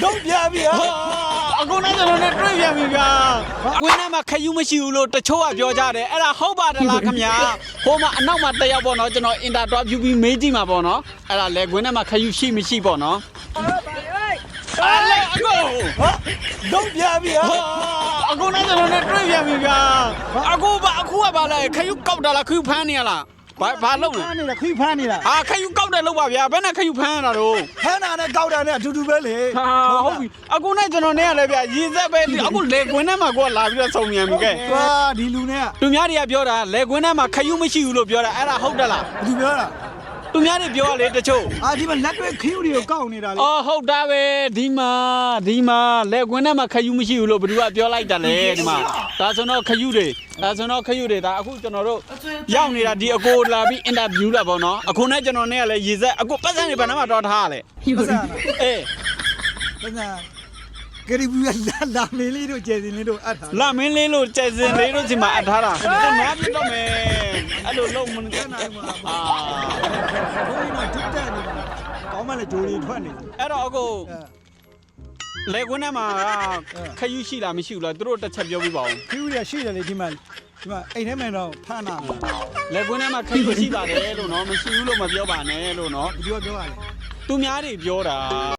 don't be happy အခုနဲ့ကျွန်တော်နဲ့တွေ့ပြန်ပြီဗျာကွင်းထဲမှာခယူးမရှိဘူးလို့တချို့ကပြောကြတယ်အဲ့ဒါဟုတ်ပါတယ်လားခင်ဗျာဟိုမှာအနောက်မှာတက်ရောက်ပေါ့နော်ကျွန်တော်အင်တာတွားဖြူပြီးမေးကြည့်မှာပေါ့နော်အဲ့ဒါလေကွင်းထဲမှာခယူးရှိမရှိပေါ့နော်အဲ့လေအကို don't be happy အခုနဲ့ကျွန်တော်နဲ့တွေ့ပြန်ပြီဗျာအခုကဘာလဲခယူးကောက်တာလားခယူးဖမ်းနေရလားဘာလုပ်လဲ ဖမ်းနေတာခွေးဖမ်းနေတာ ဟာခယူးကောက်တယ်လို့ပါဗျာဘယ်နဲ့ခယူးဖမ်းရတာတော့ ဖမ်းတာနဲ့ကောက်တာနဲ့အတူတူပဲလေ ဟာဟုတ်ပြီအခုနဲ့ကျွန်တော်နဲ့ရလဲဗျာရေစက်ပဲအခုလေကွင်းထဲမှာကိုကလာပြီးတော့စုံမြန်ပြီကဲ ကွာဒီလူနဲ့ သူများတွေကပြောတာလေကွင်းထဲမှာခယူးမရှိဘူးလို့ပြောတာအဲ့ဒါဟုတ်တယ်လား ဘယ်သူပြောတာ သူများတွေပြောရလေတချို့ ဒီမှာလက်တွဲခင်းတွေကိုကောက်နေတာလေ အော်ဟုတ်တာပဲဒီမှာလေကွင်းထဲမှာခယူးမရှိဘူးလို့ဘယ်သူကပြောလိုက်တာလဲဒီမှာဒါဆိုတော့ခယူးတွေဒါအခုကျွန်တော်တို့ရောက်နေတာဒီအကိုလာပြီးအင်တာဗျူးတာပေါ့နော်အခုနဲ့ကျွန်တော်နဲ့ကလည်းရေစက်အခုပတ်စံတွေဘယ်နှမှာတော့ထားရလဲ ပတ်စံ အေး ပတ်စံဂရီဘူးလာမင်းလေးတို့ကျယ်စင်လေးတို့အပ်ထား လာမင်းလေးလို့ကျဲစင်လေးတို့ဒီမှာအပ်ထားတာကျွန်တော်ပြတော့မယ်အဲ့လိုလုံးမနေနိုင်ပါဘူးအာ ဘုန်းကြီးကတက်တက်နေတာကောင်းမလဲဂျိုးလေးထွက်နေ အဲ့တော့အခုလေကွင်းထဲမှာခယူးရှိလားမရှိဘူးလားသူတို့တစ်ချက်ပြောပြပါဦး ခင်းတွေရှိတယ်လေဒီမှာအိမ်ထဲမှာတော့ဖမ်းတာ လေကွင်းထဲမှာခယူးရှိပါတယ်လို့နော်မရှိဘူးလို့မပြောပါနဲ့လို့နော် ဘယ်သူကပြောရလဲ သူများတွေပြောတာ